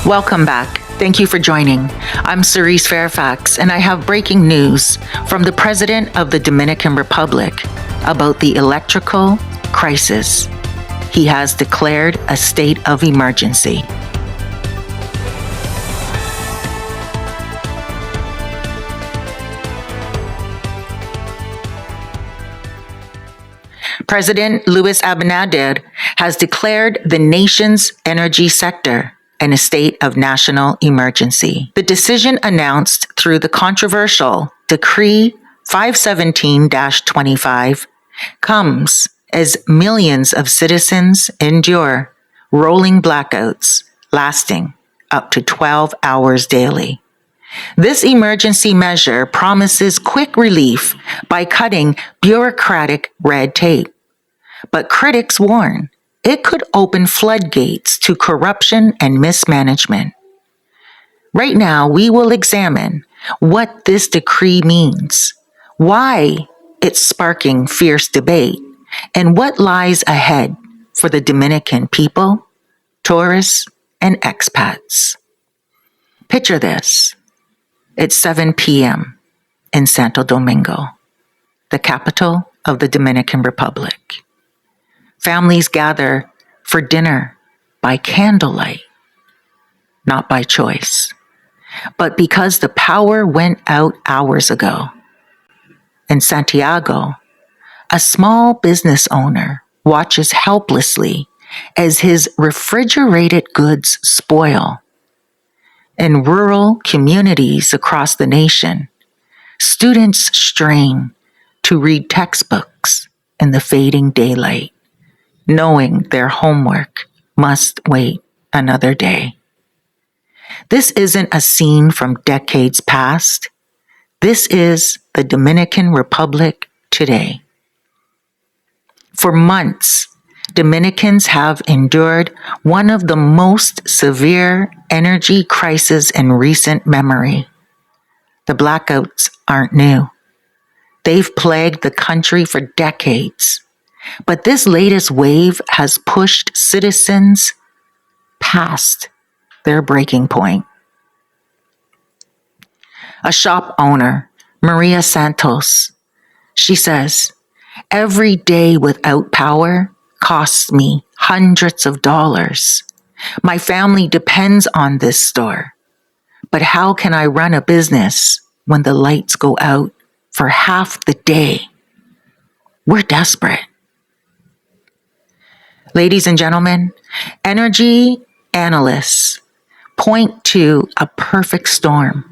Welcome back. Thank you for joining. I'm Cerise Fairfax, and I have breaking news from the President of the Dominican Republic about the electrical crisis. He has declared a state of emergency. President Luis Abinader has declared the nation's energy sector in a state of national emergency. The decision, announced through the controversial Decree 517-25, comes as millions of citizens endure rolling blackouts lasting up to 12 hours daily. This emergency measure promises quick relief by cutting bureaucratic red tape. But critics warn it could open floodgates to corruption and mismanagement. Right now, we will examine what this decree means, why it's sparking fierce debate, and what lies ahead for the Dominican people, tourists, and expats. Picture this. It's 7 p.m. in Santo Domingo, the capital of the Dominican Republic. Families gather for dinner by candlelight, not by choice, but because the power went out hours ago. In Santiago, a small business owner watches helplessly as his refrigerated goods spoil. In rural communities across the nation, students strain to read textbooks in the fading daylight, knowing their homework must wait another day. This isn't a scene from decades past. This is the Dominican Republic today. For months, Dominicans have endured one of the most severe energy crises in recent memory. The blackouts aren't new. They've plagued the country for decades. But this latest wave has pushed citizens past their breaking point. A shop owner, Maria Santos, she says, "Every day without power costs me hundreds of dollars. My family depends on this store. But how can I run a business when the lights go out for half the day? We're desperate." Ladies and gentlemen, energy analysts point to a perfect storm.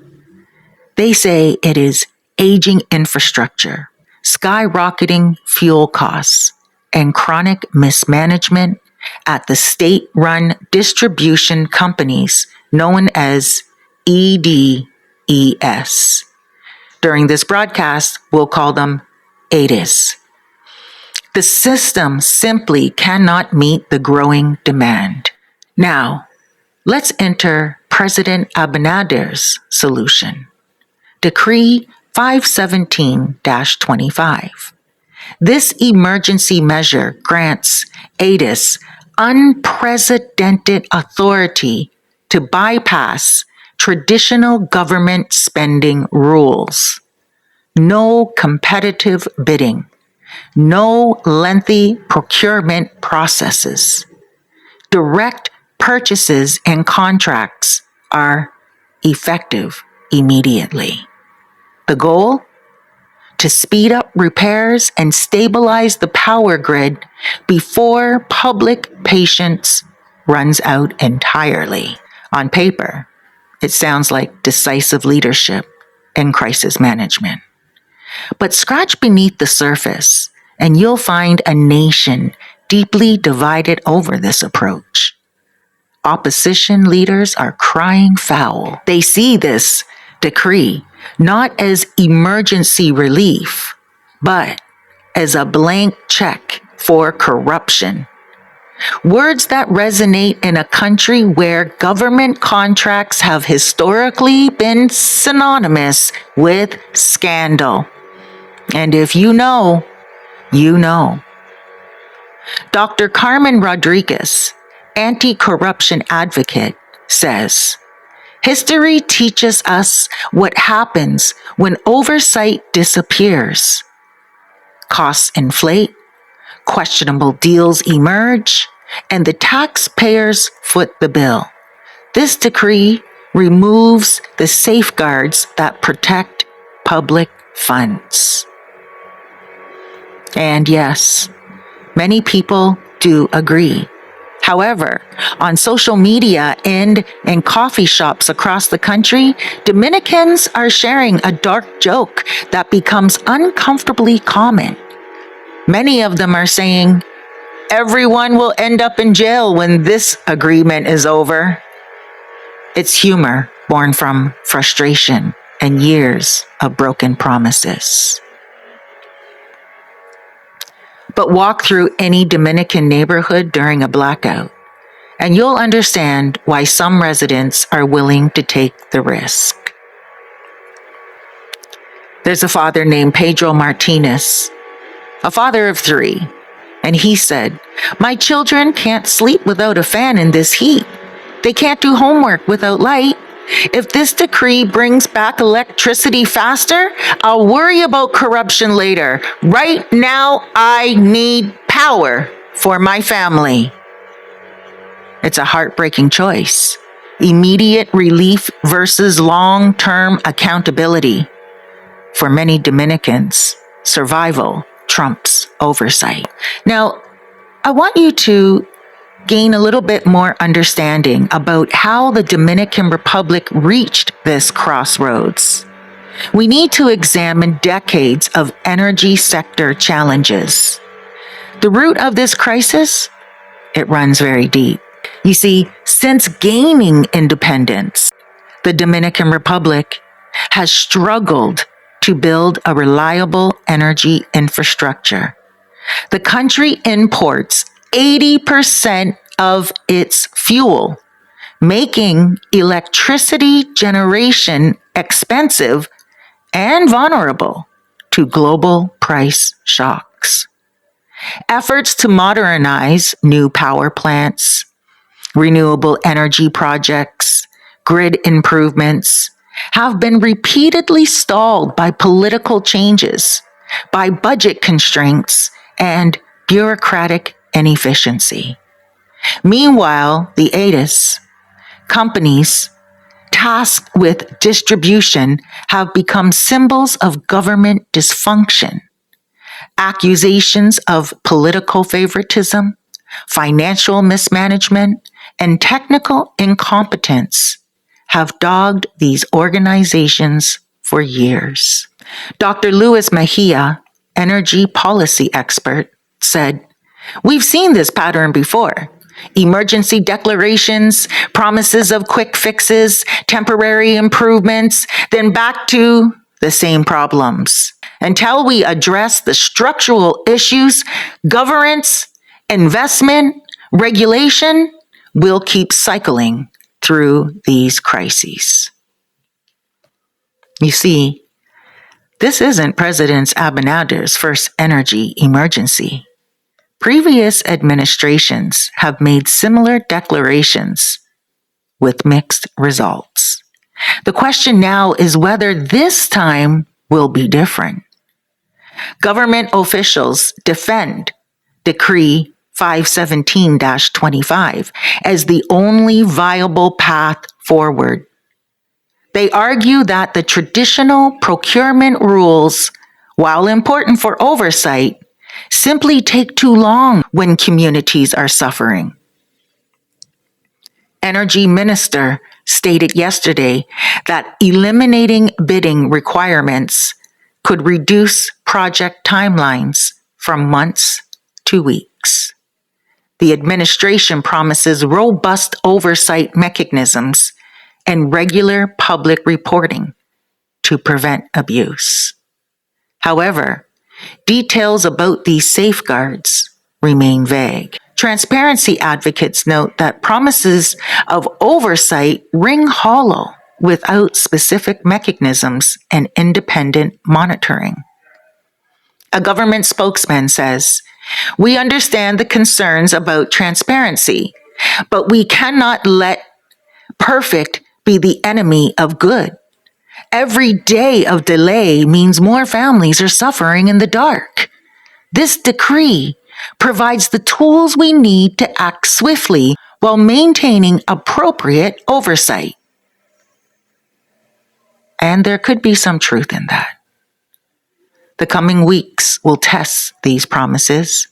They say it is aging infrastructure, skyrocketing fuel costs, and chronic mismanagement at the state-run distribution companies known as EDES. During this broadcast, we'll call them ADES. The system simply cannot meet the growing demand. Now, let's enter President Abinader's solution. Decree 517-25. This emergency measure grants ADES unprecedented authority to bypass traditional government spending rules. No competitive bidding. No lengthy procurement processes. Direct purchases and contracts are effective immediately. The goal? To speed up repairs and stabilize the power grid before public patience runs out entirely. On paper, it sounds like decisive leadership and crisis management. But scratch beneath the surface, and you'll find a nation deeply divided over this approach. Opposition leaders are crying foul. They see this decree not as emergency relief, but as a blank check for corruption. Words that resonate in a country where government contracts have historically been synonymous with scandal. And if you know, you know. Dr. Carmen Rodriguez, anti-corruption advocate, says, history teaches us what happens when oversight disappears. Costs inflate, questionable deals emerge, and the taxpayers foot the bill. This decree removes the safeguards that protect public funds. And yes, many people do agree. However, on social media and in coffee shops across the country, Dominicans are sharing a dark joke that becomes uncomfortably common. Many of them are saying, everyone will end up in jail when this agreement is over. It's humor born from frustration and years of broken promises. But walk through any Dominican neighborhood during a blackout, and you'll understand why some residents are willing to take the risk. There's a father named Pedro Martinez, a father of 3, and he said, "My children can't sleep without a fan in this heat. They can't do homework without light. If this decree brings back electricity faster, I'll worry about corruption later. Right now, I need power for my family." It's a heartbreaking choice. Immediate relief versus long-term accountability. For many Dominicans, survival trumps oversight. Now, I want you to gain a little bit more understanding about how the Dominican Republic reached this crossroads. We need to examine decades of energy sector challenges. The root of this crisis, it runs very deep. You see, since gaining independence, the Dominican Republic has struggled to build a reliable energy infrastructure. The country imports 80% of its fuel, making electricity generation expensive and vulnerable to global price shocks. Efforts to modernize new power plants, renewable energy projects, grid improvements have been repeatedly stalled by political changes, by budget constraints, and bureaucratic inefficiency. Meanwhile, the ATIS companies tasked with distribution have become symbols of government dysfunction. Accusations of political favoritism, financial mismanagement, and technical incompetence have dogged these organizations for years. Dr. Luis Mejia, energy policy expert, said, "We've seen this pattern before. Emergency declarations, promises of quick fixes, temporary improvements, then back to the same problems. Until we address the structural issues, governance, investment, regulation will keep cycling through these crises." You see, this isn't President Abinader's first energy emergency. Previous administrations have made similar declarations with mixed results. The question now is whether this time will be different. Government officials defend Decree 517-25 as the only viable path forward. They argue that the traditional procurement rules, while important for oversight, simply take too long when communities are suffering. Energy Minister stated yesterday that eliminating bidding requirements could reduce project timelines from months to weeks. The administration promises robust oversight mechanisms and regular public reporting to prevent abuse. However, details about these safeguards remain vague. Transparency advocates note that promises of oversight ring hollow without specific mechanisms and independent monitoring. A government spokesman says, "We understand the concerns about transparency, but we cannot let perfect be the enemy of good? Every day of delay means more families are suffering in the dark. This decree provides the tools we need to act swiftly while maintaining appropriate oversight. And there could be some truth in that. The coming weeks will test these promises.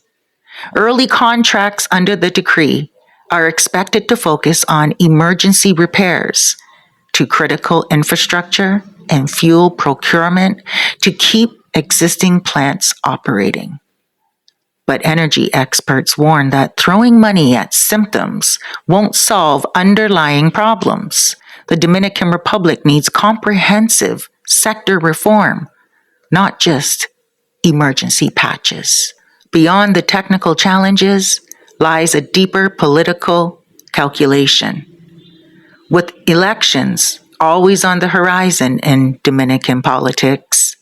Early contracts under the decree are expected to focus on emergency repairs to critical infrastructure and fuel procurement to keep existing plants operating. But energy experts warn that throwing money at symptoms won't solve underlying problems. The Dominican Republic needs comprehensive sector reform, not just emergency patches. Beyond the technical challenges lies a deeper political calculation. With elections always on the horizon in Dominican politics,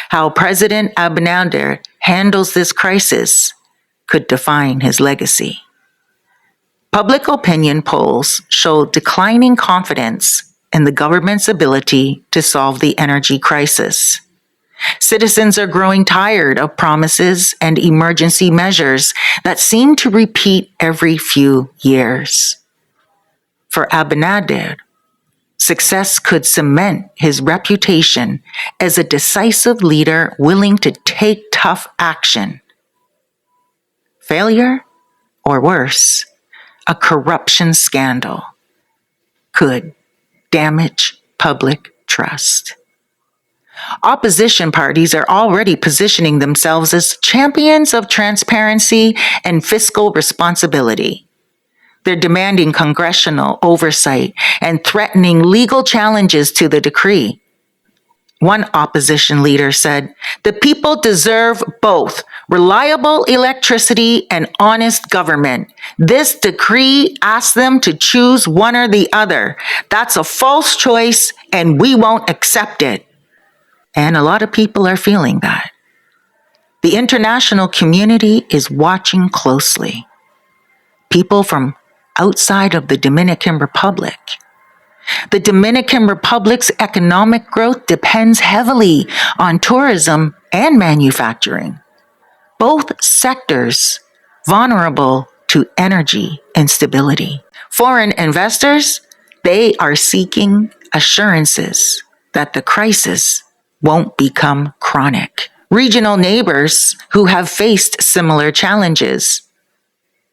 how President Abinader handles this crisis could define his legacy. Public opinion polls show declining confidence in the government's ability to solve the energy crisis. Citizens are growing tired of promises and emergency measures that seem to repeat every few years. For Abinader, success could cement his reputation as a decisive leader willing to take tough action. Failure, or worse, a corruption scandal, could damage public trust. Opposition parties are already positioning themselves as champions of transparency and fiscal responsibility. They're demanding congressional oversight and threatening legal challenges to the decree. One opposition leader said, "The people deserve both reliable electricity and honest government. This decree asks them to choose one or the other. That's a false choice, and we won't accept it." And a lot of people are feeling that. The international community is watching closely. People from outside of the Dominican Republic. The Dominican Republic's economic growth depends heavily on tourism and manufacturing, both sectors vulnerable to energy instability. Foreign investors, they are seeking assurances that the crisis won't become chronic. Regional neighbors who have faced similar challenges,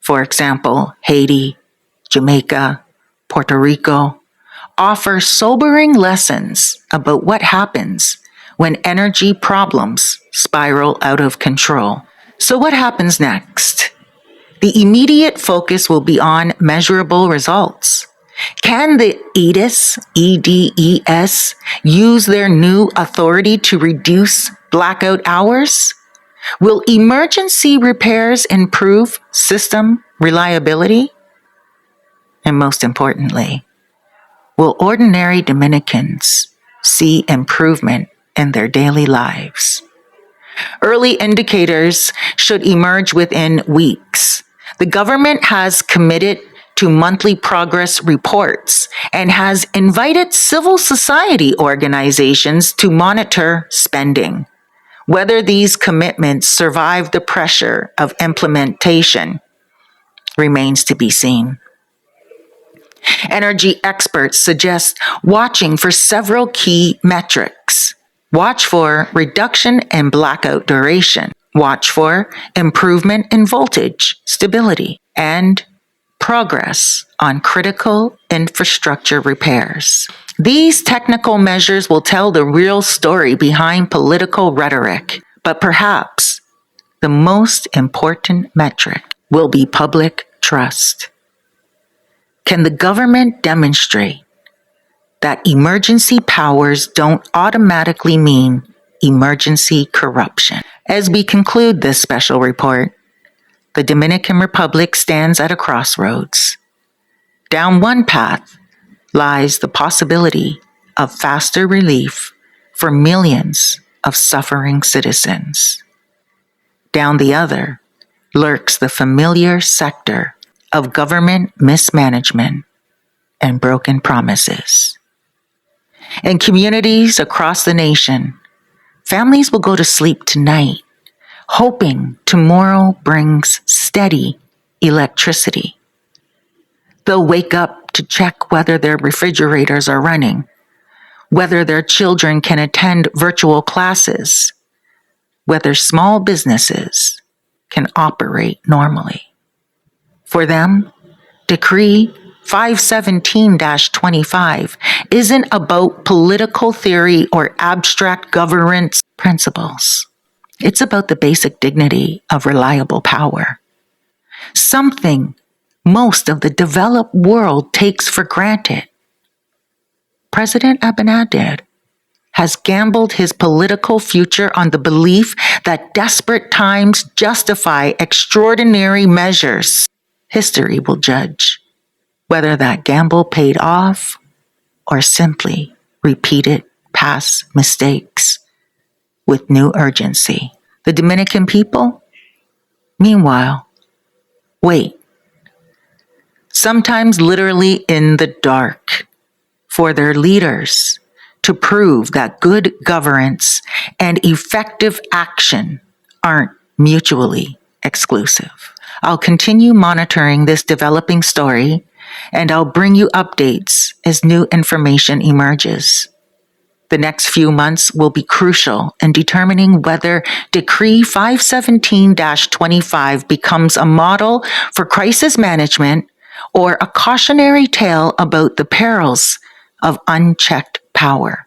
for example, Haiti, Jamaica, Puerto Rico, offer sobering lessons about what happens when energy problems spiral out of control. So what happens next? The immediate focus will be on measurable results. Can the EDES use their new authority to reduce blackout hours? Will emergency repairs improve system reliability? And most importantly, will ordinary Dominicans see improvement in their daily lives? Early indicators should emerge within weeks. The government has committed to monthly progress reports and has invited civil society organizations to monitor spending. Whether these commitments survive the pressure of implementation remains to be seen. Energy experts suggest watching for several key metrics. Watch for reduction in blackout duration. Watch for improvement in voltage stability and progress on critical infrastructure repairs. These technical measures will tell the real story behind political rhetoric, but perhaps the most important metric will be public trust. Can the government demonstrate that emergency powers don't automatically mean emergency corruption? As we conclude this special report, the Dominican Republic stands at a crossroads. Down one path lies the possibility of faster relief for millions of suffering citizens. Down the other lurks the familiar sector of government mismanagement and broken promises. In communities across the nation, families will go to sleep tonight, hoping tomorrow brings steady electricity. They'll wake up to check whether their refrigerators are running, whether their children can attend virtual classes, whether small businesses can operate normally. For them, Decree 517-25 isn't about political theory or abstract governance principles. It's about the basic dignity of reliable power, something most of the developed world takes for granted. President Abinader has gambled his political future on the belief that desperate times justify extraordinary measures. History will judge whether that gamble paid off or simply repeated past mistakes with new urgency. The Dominican people, meanwhile, wait, sometimes literally in the dark, for their leaders to prove that good governance and effective action aren't mutually exclusive. I'll continue monitoring this developing story, and I'll bring you updates as new information emerges. The next few months will be crucial in determining whether Decree 517-25 becomes a model for crisis management or a cautionary tale about the perils of unchecked power.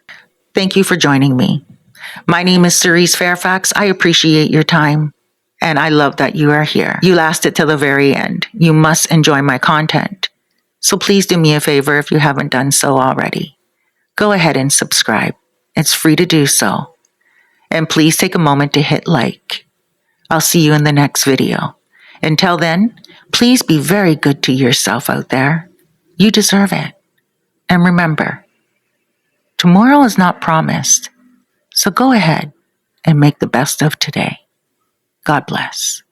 Thank you for joining me. My name is Cerise Fairfax. I appreciate your time, and I love that you are here. You lasted till the very end. You must enjoy my content. So please do me a favor if you haven't done so already. Go ahead and subscribe. It's free to do so. And please take a moment to hit like. I'll see you in the next video. Until then, please be very good to yourself out there. You deserve it. And remember, tomorrow is not promised. So go ahead and make the best of today. God bless.